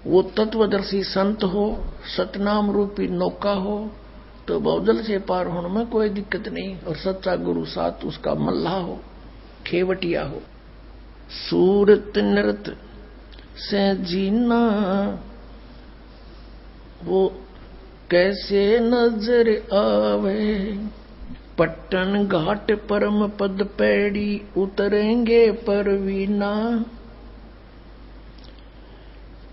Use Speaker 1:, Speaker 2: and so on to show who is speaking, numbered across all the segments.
Speaker 1: वो तत्वदर्शी संत हो, सतनाम रूपी नौका हो, तो बहुजल से पार होने में कोई दिक्कत नहीं। और सच्चा गुरु साथ उसका मल्लाह हो, खेवटिया हो। सूरत नृत से जीना वो कैसे नजर आवे, पट्टन घाट परम पद पैड़ी उतरेंगे परवीना।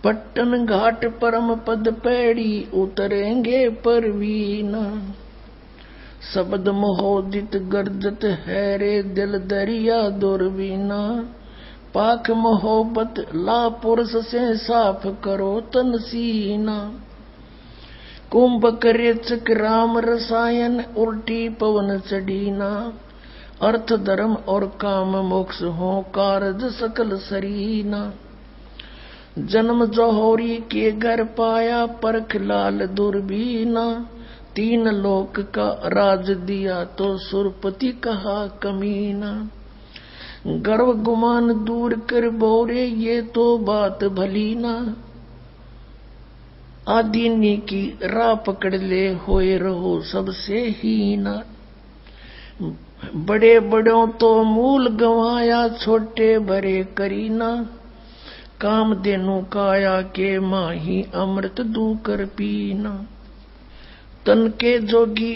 Speaker 1: पट्टन घाट परम पद पैड़ी उतरेंगे परवीना। शब्द मोहोदित गर्जत है रे दिल दरिया दुर्वीना। पाक मोहब्बत ला पुरुष से साफ करो तन सीना। कुंभ करे चक राम रसायन उल्टी पवन चढ़ीना। अर्थ धर्म और काम मोक्ष हो कारज सकल सरीना। जन्म जौहरी के घर पाया परख लाल दुर्बीना। तीन लोक का राज दिया तो सुरपति कहा कमीना। गर्व गुमान दूर कर बोरे ये तो बात भली ना। आदीनी की राह पकड़ ले होए रहो सबसे हीना। बड़े बड़ों तो मूल गंवाया छोटे बड़े करीना। काम देनु काया के माही अमृत दू कर पीना। तन के जोगी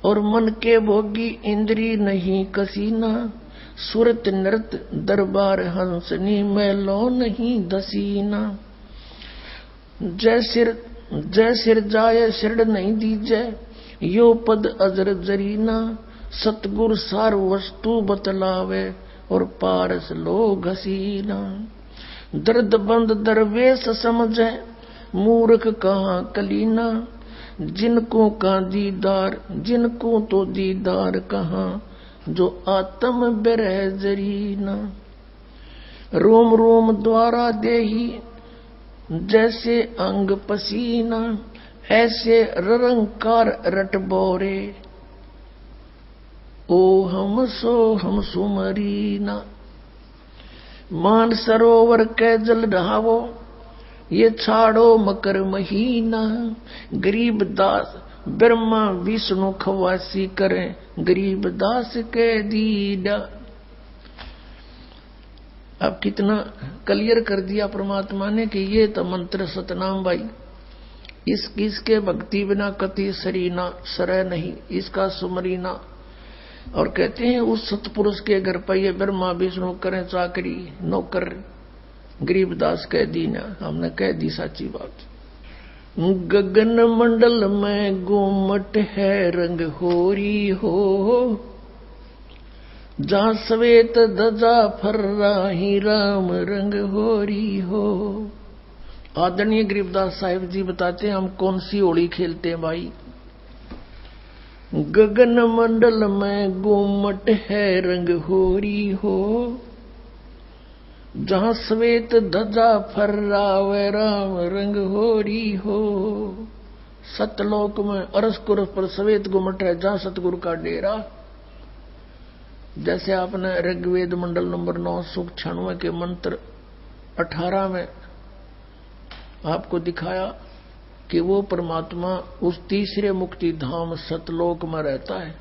Speaker 1: और मन के भोगी इंद्री नहीं कसीना। सुरत नृत दरबार हंसनी मैलो नहीं दसीना। जय सिर जाय सिर नहीं दीजै यो पद अजर जरीना। सतगुर सार वस्तु बतलावे और पारस लो घसीना। दर्द बंद दरवेश समझे मूर्ख कहाँ कलीना। जिनको का दीदार जिनको तो दीदार कहाँ जो आत्म बिरह जरीना। रोम रोम द्वारा देही जैसे अंग पसीना। ऐसे रंकार रट बोरे ओ हम सो हम सुमरीना। मान सरोवर के जल ढहावो ये छाड़ो मकर महीना। गरीब दास ब्रह्मा विष्णु खवासी करें गरीब दास के दीदा। अब कितना क्लियर कर दिया परमात्मा ने कि ये तो मंत्र सतनाम भाई, इसके भक्ति बिना कति सरीना सरय नहीं, इसका सुमरीना। और कहते हैं उस सतपुरुष के घर पर ये ब्रह्मा विष्णु करें चाकरी नौकर गरीबदास कह दी ना। हमने कह दी साची बात। गगन मंडल में गुमट है रंग होरी हो। जहां श्वेत ध्वजा फर्राही राम रंग होरी हो। आदरणीय गरीबदास साहिब जी बताते हैं हम कौन सी होली खेलते हैं भाई। गगन मंडल में गुमट है रंग होरी हो। जहां श्वेत ध्वजा फर्रावे राम रंग होरी हो। सतलोक में अरसकुर पर श्वेत गुमट है जहां सतगुरु का डेरा। जैसे आपने ऋग्वेद मंडल नंबर 9 सूक्त 96 के मंत्र 18 में आपको दिखाया कि वो परमात्मा उस तीसरे मुक्ति धाम सतलोक में रहता है।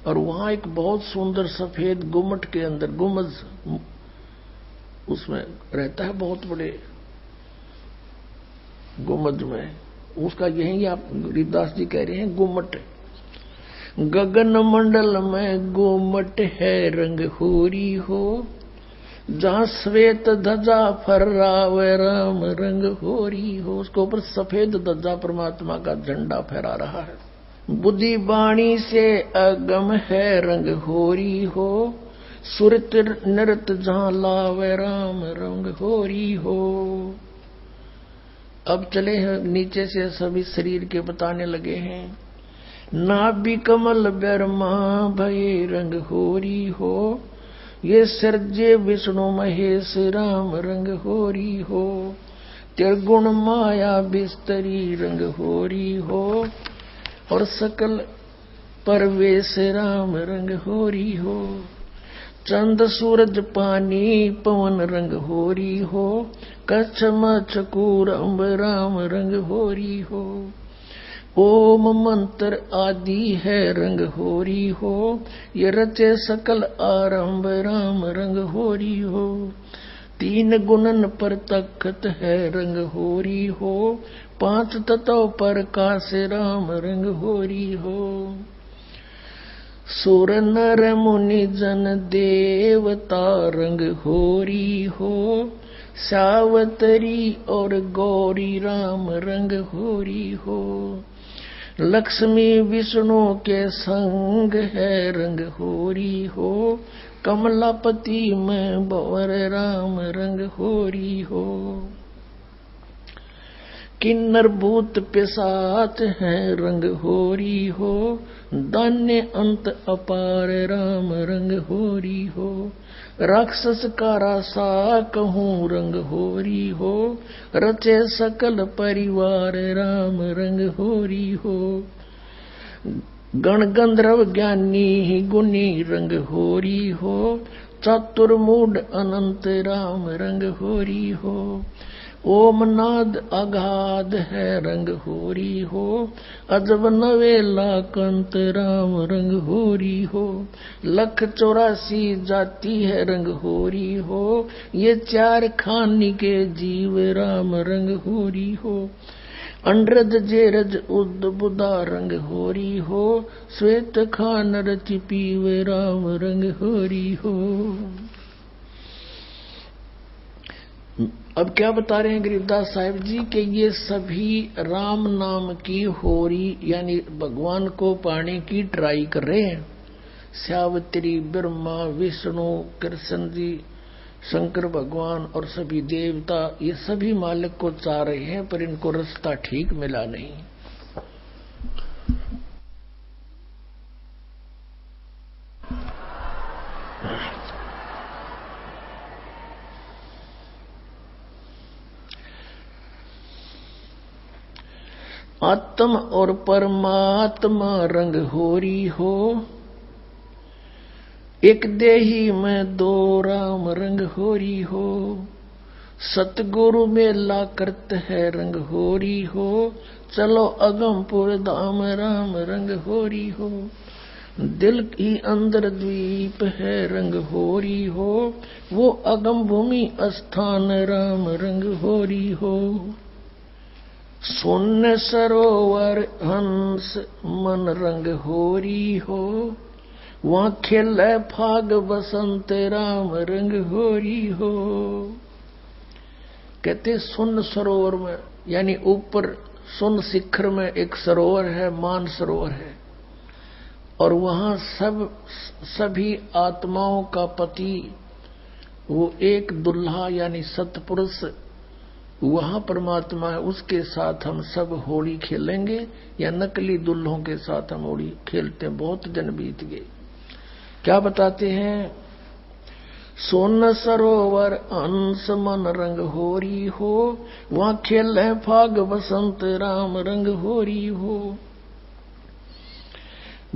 Speaker 1: और वहां एक बहुत सुंदर सफेद गुम्मट के अंदर गुम्बज उसमें रहता है, बहुत बड़े गुम्बज में। उसका यही आप गरीबदास जी कह रहे हैं गुम्मट। गगन मंडल में गुम्मट है रंग होरी हो। जहां श्वेत ध्वजा फर्रावे राम रंग होरी हो। उसके ऊपर सफेद ध्वजा परमात्मा का झंडा फहरा रहा है। बुद्धि वाणी से अगम है रंग होरी हो। सुरत नृत जहां लावे राम रंग होरी हो। अब चले हैं नीचे से सभी शरीर के बताने लगे हैं। नाभि कमल ब्रह्मा भये रंग होरी हो। ये सर्जे विष्णु महेश राम रंग होरी हो। त्रिगुण माया बिस्तरी रंग होरी हो। और सकल परवेश राम रंग होरी हो। चंद सूरज पानी पवन रंग होरी हो, कच्छ मच्छ कूरम राम रंग होरी हो। ओम मंत्र आदि है रंग होरी हो, ये रचे सकल आरंभ राम रंग होरी हो। तीन गुणन पर तख्त है रंग होरी हो, पांच तत्व पर काश राम रंग होरी हो। सुर नर मुनि जन देवता रंग होरी हो, सावतरी और गौरी राम रंग होरी हो। लक्ष्मी विष्णु के संग है रंग होरी हो, कमलापति में भंवर राम रंग होरी हो। किन्नर भूत पिशाच है रंग होरी हो, दान्य अंत अपार राम रंग होरी हो। राक्षस का रासा कहूँ रंग होरी हो, रचे सकल परिवार राम रंग होरी हो। गण गंधर्व ज्ञानी गुनी रंग होरी हो, चतुर्मूढ़ अनंत राम रंग होरी हो। ओम नाद अगाध है रंग होरी हो, अजब नवेला कंत राम रंग होरी हो। लख 84 जाति है रंग होरी हो, ये चार खानी के जीव राम रंग होरी हो। अंड्रज जेरज उद बुदा रंग होरी हो, श्वेत खान रचि पीव राम रंग होरी हो। अब क्या बता रहे हैं गरीबदास साहिब जी कि ये सभी राम नाम की होरी यानी भगवान को पाने की ट्राई कर रहे हैं। सावित्री, ब्रह्मा, विष्णु, कृष्ण जी, शंकर भगवान और सभी देवता ये सभी मालिक को चाह रहे हैं, पर इनको रास्ता ठीक मिला नहीं। आत्म और परमात्मा रंग होरी हो, एक देही में दो राम रंग होरी हो। सतगुरु मेला करते है रंग होरी हो, चलो अगमपुर धाम राम रंग होरी हो। दिल की अंदर द्वीप है रंग होरी हो, वो अगम भूमि स्थान राम रंग होरी हो। शून्य सरोवर हंस मन रंग होरी हो, वहां खेले फाग बसंत राम रंग होरी हो। कहते शून्य सरोवर में यानी ऊपर शून्य शिखर में एक सरोवर है, मान सरोवर है, और वहां सभी आत्माओं का पति वो एक दुल्हा यानी सतपुरुष वहां परमात्मा है, उसके साथ हम सब होली खेलेंगे या नकली दुल्हों के साथ हम होली खेलते हैं। बहुत दिन बीत गए। क्या बताते हैं? सोन सरोवर अंश मन रंग होरी हो, वहां खेल है फाग बसंत राम रंग होरी हो।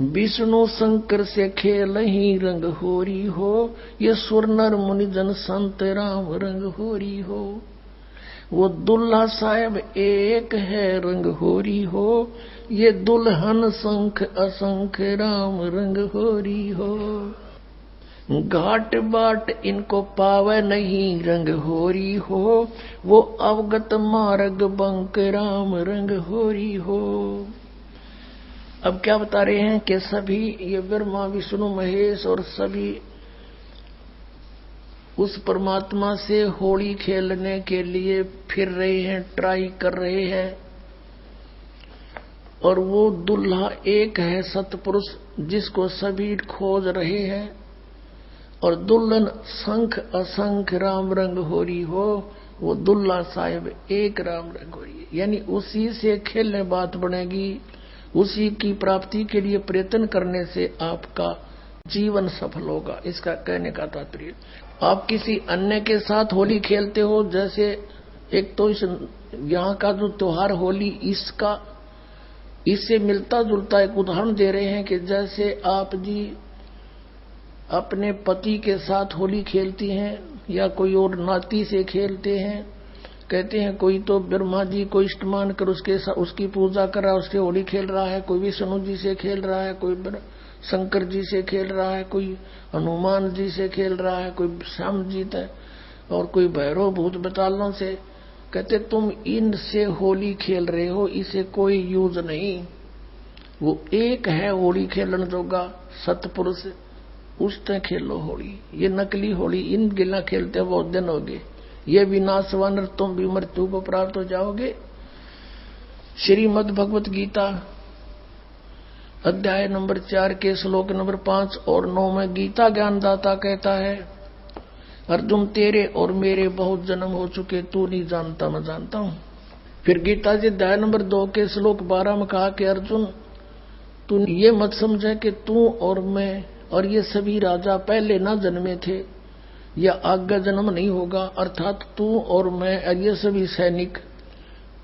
Speaker 1: विष्णु शंकर से खेल ही रंग होरी हो, ये सुर नर मुनि जन संत राम रंग होरी हो। वो दुल्हा साहेब एक है रंग होरी हो, ये दुल्हन संख असंख राम रंग होरी हो। घाट बाट इनको पावे नहीं रंग होरी हो, वो अवगत मार्ग बंक राम रंग होरी हो। अब क्या बता रहे हैं कि सभी ये ब्रह्मा विष्णु महेश और सभी उस परमात्मा से होली खेलने के लिए फिर रहे हैं, ट्राई कर रहे हैं, और वो दुल्हा एक है सतपुरुष जिसको सभी खोज रहे हैं, और दुल्हन संख असंख राम रंग होरी हो, वो दुल्हा साहिब एक राम रंग होरी। यानी उसी से खेलने बात बनेगी, उसी की प्राप्ति के लिए प्रयत्न करने से आपका जीवन सफल होगा। इसका कहने का तात्पर्य आप किसी अन्य के साथ होली खेलते हो, जैसे एक तो इस यहाँ का जो त्योहार होली इससे मिलता जुलता एक उदाहरण दे रहे हैं कि जैसे आप जी अपने पति के साथ होली खेलती हैं या कोई और नाती से खेलते हैं। कहते हैं कोई तो ब्रह्मा जी को इष्ट मान कर उसकी पूजा कर रहा है, उससे होली खेल रहा है, कोई विष्णु जी से खेल रहा है, कोई शंकर जी से खेल रहा है, कोई हनुमान जी से खेल रहा है, कोई श्याम जी है और कोई भैरव भूत बतालों से। कहते तुम इनसे होली खेल रहे हो, इसे कोई यूज नहीं। वो एक है होली खेलन जोगा सतपुरुष, उससे खेलो होली। ये नकली होली इन गिला खेलते बहुत दिन हो गए। ये विनाशवान, तुम भी मृत्यु को प्राप्त हो जाओगे। श्रीमद् भगवत गीता अध्याय नंबर 4 के श्लोक नंबर 5 और 9 में गीता ज्ञानदाता कहता है, अर्जुन तेरे और मेरे बहुत जन्म हो चुके, तू नहीं जानता मैं जानता हूं। फिर गीता जी अध्याय नंबर 2 के श्लोक 12 में कहा कि अर्जुन तू ये मत समझे कि तू और मैं और ये सभी राजा पहले ना जन्मे थे या आगे जन्म नहीं होगा। अर्थात तू और मैं और ये सभी सैनिक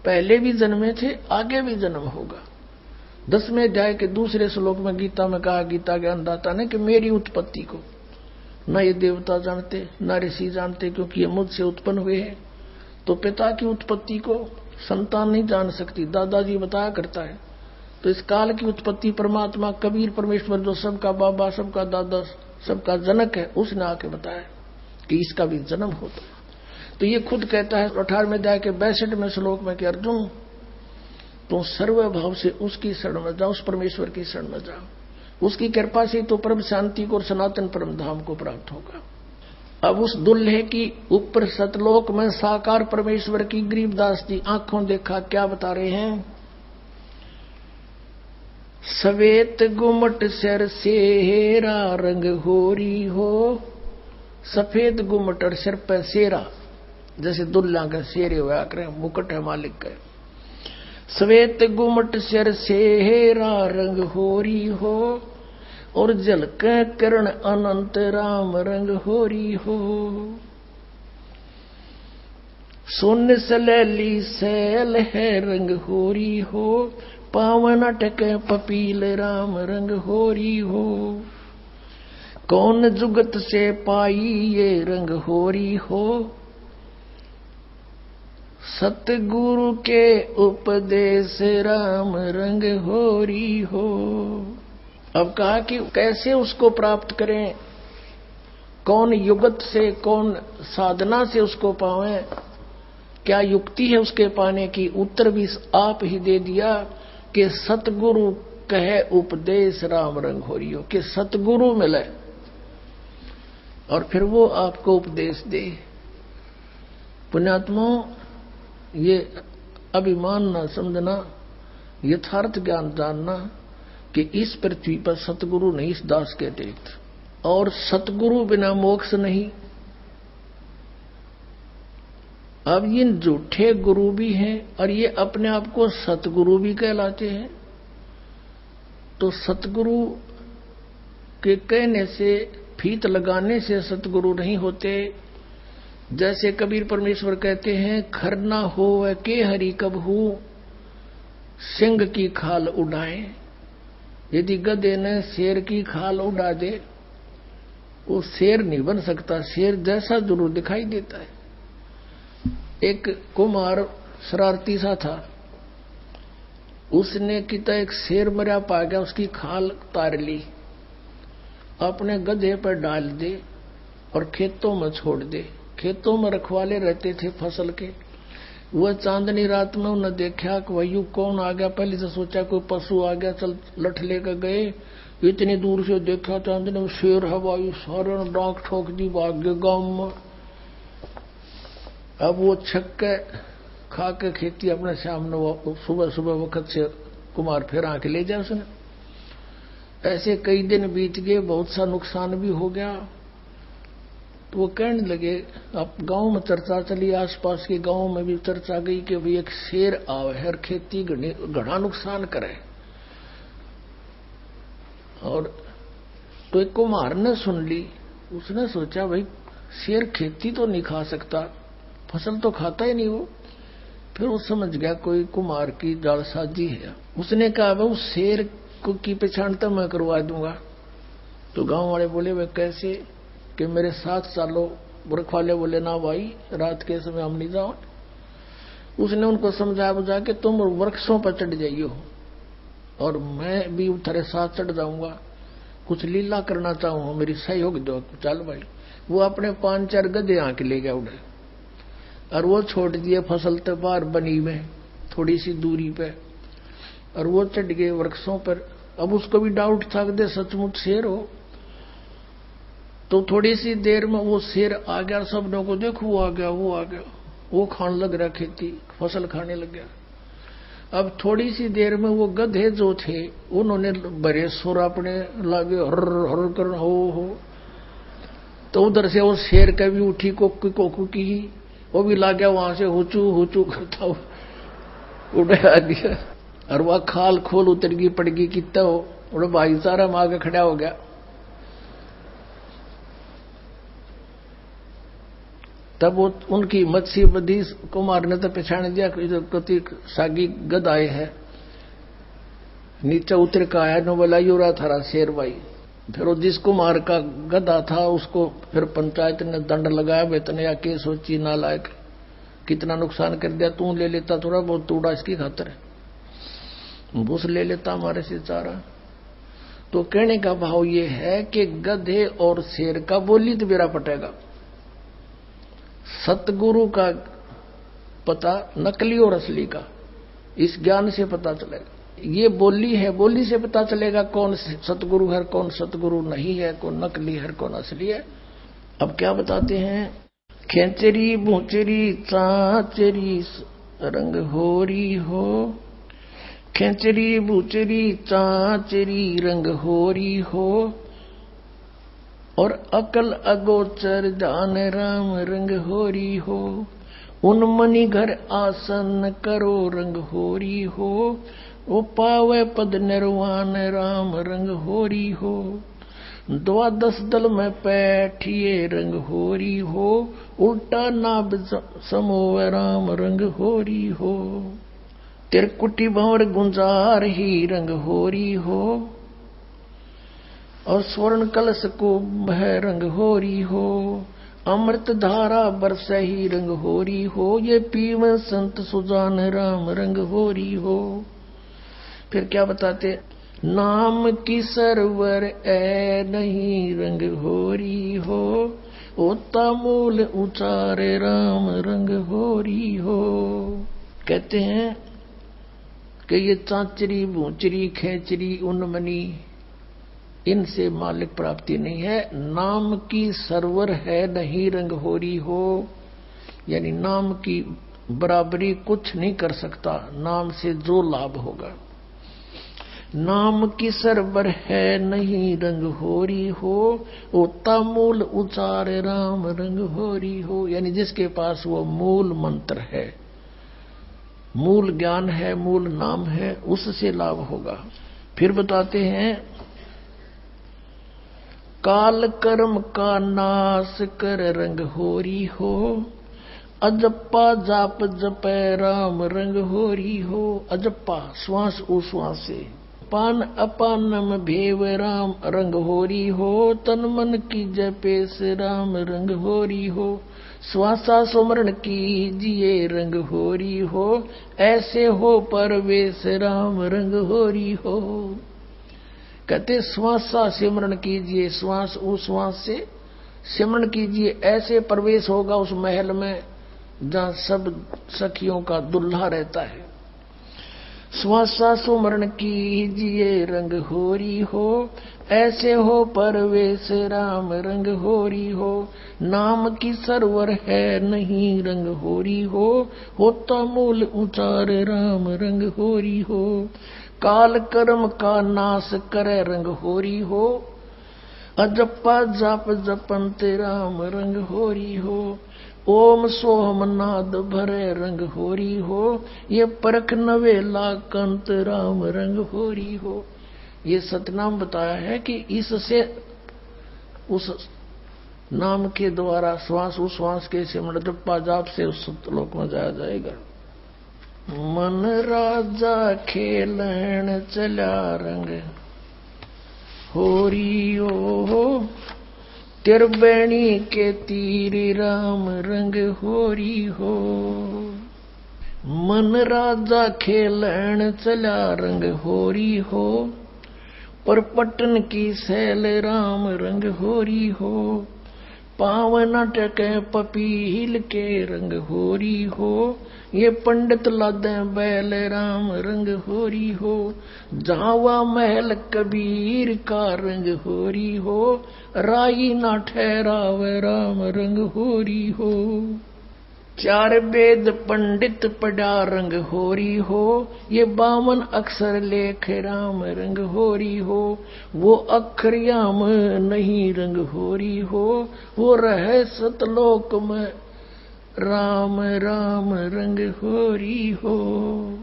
Speaker 1: पहले भी जन्मे थे, आगे भी जन्म होगा। 10वें अध्याय के दूसरे श्लोक में गीता में कहा गीता ज्ञानदाता ने कि मेरी उत्पत्ति को न ये देवता जानते न ऋषि जानते, क्योंकि ये मुझसे उत्पन्न हुए हैं। तो पिता की उत्पत्ति को संतान नहीं जान सकती, दादाजी बताया करता है। तो इस काल की उत्पत्ति परमात्मा कबीर परमेश्वर जो सबका बाबा सबका दादा सबका जनक है, उसने आके बताया कि इसका भी जन्म होता है। तो ये खुद कहता है 18वें अध्याय के 62वें श्लोक में कि अर्जुन तो सर्वभाव से उसकी शरण में जाओ, उस परमेश्वर की शरण में जाओ। उसकी कृपा से तो परम शांति को और सनातन परम धाम को प्राप्त होगा। अब उस दुल्हे की ऊपर सतलोक में साकार परमेश्वर की गरीबदास जी आंखों देखा क्या बता रहे हैं। सवेत गुमट सिर सेरा रंग होरी हो, सफेद गुमट और सिर पर सेरा, जैसे दुल्ला का शेरे हुआ करे, मुकुट है मालिक का। सवेत गुमट सिर सेरा रंग होरी हो, और झलक करण अनंत राम रंग होरी हो। सोन सलैली सैल है रंग होरी हो, पावन अटक पपील राम रंग होरी हो। कौन जुगत से पाई ये रंग होरी हो, सतगुरु के उपदेश राम रंग होरी हो। अब कहा कि कैसे उसको प्राप्त करें, कौन युगत से कौन साधना से उसको पावें, क्या युक्ति है उसके पाने की। उत्तर भी आप ही दे दिया कि सतगुरु कहे उपदेश राम रंग होरी हो, कि सतगुरु मिले और फिर वो आपको उपदेश दे। पुण्यात्माओं, ये अभिमान ना समझना, यथार्थ ज्ञान जानना कि इस पृथ्वी पर सतगुरु नहीं, इस दास के अतिरिक्त, और सतगुरु बिना मोक्ष नहीं। अब ये झूठे गुरु भी हैं और ये अपने आप को सतगुरु भी कहलाते हैं। तो सतगुरु के कहने से, फीत लगाने से सतगुरु नहीं होते। जैसे कबीर परमेश्वर कहते हैं, खरना हो के हरि कबहू सिंह की खाल उड़ाए। यदि गधे ने शेर की खाल उड़ा दे, वो शेर नहीं बन सकता, शेर जैसा जरूर दिखाई देता है। एक कुमार शरारती सा था, उसने किता एक शेर मरा पा गया, उसकी खाल तार ली, अपने गधे पर डाल दे और खेतों में छोड़ दे। खेतों में रखवाले रहते थे फसल के। वह चांदनी रात में उन्हें देखा कि वही कौन आ गया। पहले से सोचा कोई पशु आ गया, चल लठ लेकर गए। इतनी दूर से देखा चांदनी में शेर हवाई, सारे ने डांक ठोक दी, भाग गए गांव में। अब वो छक्के खा के खेती अपने सामने, वो सुबह सुबह वक्त से कुमार फिर आके ले जाए उसने। ऐसे कई दिन बीत गए, बहुत सा नुकसान भी हो गया। तो वो कहने लगे, अब गांव में चर्चा चली, आसपास के गांव में भी चर्चा गई कि भाई एक शेर आवे है और खेती घना नुकसान करे। और तो एक कुम्हार ने सुन ली, उसने सोचा भाई शेर खेती तो नहीं खा सकता, फसल तो खाता ही नहीं वो। फिर वो समझ गया कोई कुम्हार की जालसाजी है। उसने कहा भाई उस शेर की पहचान तो मैं करवा दूंगा, तो गांव वाले बोले वे कैसे कि मेरे साथ चालो। वर्क वाले बोले ना भाई, रात के समय हम नहीं जाओ। उसने उनको समझा बुझा के तुम वृक्षों पर चढ़ जाइयो और मैं भी तेरे साथ चढ़ जाऊंगा, कुछ लीला करना चाहूं, मेरी सहयोग दो। चल भाई। वो अपने 5-4 गधे आके ले गया उड़े और वो छोड़ दिए फसल तो बाहर बनी में थोड़ी सी दूरी पे, और वो चढ़ गए वृक्षों पर। अब उसको भी डाउट था कि सचमुच शेर हो। तो थोड़ी सी देर में वो शेर आ गया, सबनों को देखो वो आ गया, वो आ गया, वो खाने लग रहा, खेती फसल खाने लग गया। अब थोड़ी सी देर में वो गधे जो थे उन्होंने बड़े सुर अपने लागे हर हर कर हो। तो उधर से वो शेर का भी उठी कोकू कोकू की, वो भी ला गया वहां से हुचू हुचू करता उड़ा दिया, और वह खाल खोल उतर गई पड़ गई कितना हो। और भाईचारा में आगे खड़ा हो गया। तब वो उनकी मत्स्य बदी कुमार ने तो पहचान दिया कति सागी गद आए है। नीचे उतर का आया नो बोला यो रहा थारा शेर भाई। फिर वो जिस कुमार का गदा था उसको फिर पंचायत ने दंड लगाया, वेतन या के सोची नालायक कितना नुकसान कर दिया, तू ले लेता थोड़ा बहुत तूड़ा इसकी खातर, भूस ले लेता हमारे से चारा। तो कहने का भाव ये है कि गधे और शेर का बोली तो मेरा पटेगा, सतगुरु का पता नकली और असली का इस ज्ञान से पता चलेगा। ये बोली है, बोली से पता चलेगा कौन सतगुरु है, कौन सतगुरु नहीं है, कौन नकली है, कौन असली है। अब क्या बताते हैं, खेचरी भूचरी चाचरी रंग होरी हो, खेचरी भूचरी चाचरी रंग होरी हो, और अकल अगोचर जान राम रंग होरी हो, उन मणि घर आसन करो रंग होरी हो, वो पावे पद निर्वाण राम रंग होरी हो, 12 दल में बैठिए रंग होरी हो, उल्टा नाभ समोव राम रंग होरी हो, तिरकुटी भंवर गुंजार ही रंग होरी हो, और स्वर्ण कलश को बह रंग होरी हो, अमृत धारा बरस ही रंग होरी हो, ये पीव संत सुजान राम रंग होरी हो। फिर क्या बताते, नाम की सरवर ए नहीं रंग होरी हो, ओता मूल उचारे राम रंग होरी हो। कहते हैं कि ये चांचरी भूचरी खेचरी उन्मनी इनसे मालिक प्राप्ति नहीं है, नाम की सरवर है नहीं रंग होरी हो, यानी नाम की बराबरी कुछ नहीं कर सकता नाम से जो लाभ होगा। नाम की सरवर है नहीं रंग होरी हो, ओता मूल उचार राम रंग होरी हो, यानी जिसके पास वो मूल मंत्र है, मूल ज्ञान है, मूल नाम है, उससे लाभ होगा। फिर बताते हैं, काल कर्म का नाश कर रंग होरी हो, अजप्पा जाप जपै राम रंग होरी हो। अजप्पा श्वास उश्वास से, पान अपान में भेव राम रंग होरी हो, तन मन की जपे से राम रंग होरी हो, श्वासा सुमरण कीजिए रंग होरी हो, ऐसे हो परवेश राम रंग होरी हो। कहते श्वासा सिमरण कीजिए, श्वास उश्वास से सिमरण कीजिए, ऐसे प्रवेश होगा उस महल में जहां सब सखियों का दुल्हा रहता है। श्वासा सुमरण कीजिए रंग होरी हो, ऐसे हो परवेश राम रंग होरी हो, नाम की सरवर है नहीं रंग होरी हो, होता मूल उचार राम रंग होरी हो, काल कर्म का नाश करे रंग होरी हो, अजप्पा जाप जपंत राम रंग होरी हो, ओम सोहम नाद भरे रंग होरी हो, ये परख नवेला कंत राम रंग होरी हो। ये सतनाम बताया है कि इससे उस नाम के द्वारा श्वास उश्वास के सिमरण जप्पा जाप से उस सतलोक में जाया जाएगा। मन राजा खेलन चला रंग होरी हो। त्रिवेणी के तीर राम रंग होरी हो। मन राजा खेलन चला रंग होरी हो। पर पटन की सैल राम रंग होरी हो। पावन टके पपील के रंग होरी हो। ये पंडित लादे बैल राम रंग होरी हो। जावा महल कबीर का रंग होरी हो। राई ना ठहराव राम रंग होरी हो। चार वेद पंडित पढ़ा रंग होरी हो। ये 52 अक्षर लेख राम रंग होरी हो। वो अक्षरयाम नहीं रंग होरी हो। वो रहे सतलोक में राम राम रंग होरी हो।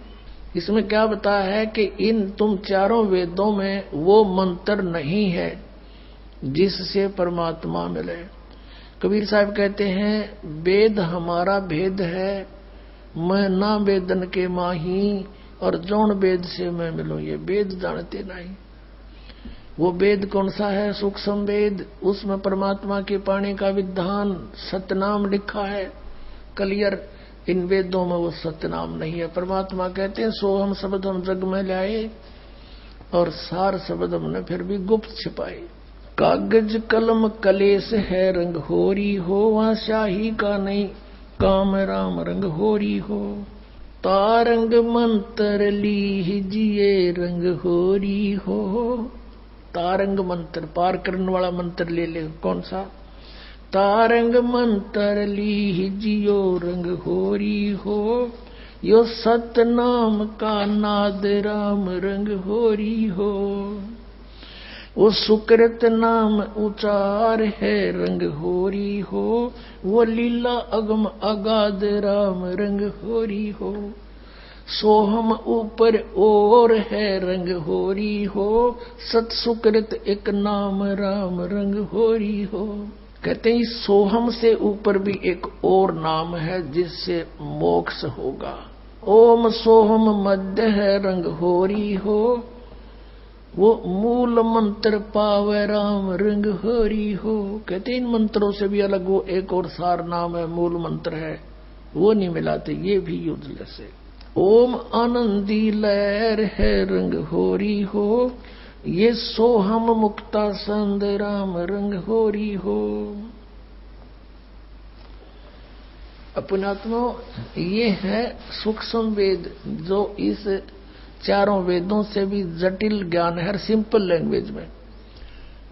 Speaker 1: इसमें क्या बताया है कि इन तुम चारों वेदों में वो मंत्र नहीं है जिससे परमात्मा मिले। कबीर साहब कहते हैं वेद हमारा भेद है, मैं ना वेदन के माही, और जौन वेद से मैं मिलूं ये वेद जानते नहीं। वो वेद कौन सा है? सूक्ष्म वेद, उसमें परमात्मा के पाने का विधान सतनाम लिखा है क्लियर। इन वेदों में वो सतनाम नहीं है। परमात्मा कहते हैं सोहम शब्द हम जग में लाए, और सार शब्द हमने फिर भी गुप्त छिपाए। कागज कलम कलेश है रंग होरी हो। वहां शाही का नहीं काम राम रंग होरी हो। तारंग मंत्र लीजिए रंग होरी हो। तारंग मंत्र पार करने वाला मंत्र ले ले। कौन सा? तारंग मंत्र लीजियो रंग होरी हो। यो सतनाम का नाद राम रंग होरी हो। वो सुकृत नाम उचार है रंग होरी हो। वो लीला अगम अगाध राम रंग होरी हो। सोहम ऊपर और है रंग होरी हो। सत सुकृत एक नाम राम रंग होरी हो। कहते हैं सोहम से ऊपर भी एक और नाम है जिससे मोक्ष होगा। ओम सोहम मध्य है रंग होरी हो। वो मूल मंत्र पावे राम रंग होरी हो। कहते इन मंत्रों से भी अलग वो एक और सार नाम है, मूल मंत्र है, वो नहीं मिलाते, ये भी यूजलेस है। ओम आनंदी लहर है रंग होरी हो। ये सोहम मुक्ता संद राम रंग होरी हो। अपनात्मा ये है सूक्ष्म वेद, जो इस चारों वेदों से भी जटिल ज्ञान है। सिंपल लैंग्वेज में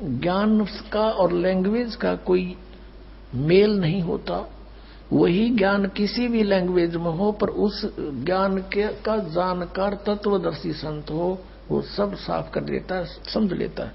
Speaker 1: ज्ञान का और लैंग्वेज का कोई मेल नहीं होता। वही ज्ञान किसी भी लैंग्वेज में हो, पर उस ज्ञान के का जानकार तत्वदर्शी संत हो, वो सब साफ कर देता है, समझ लेता है।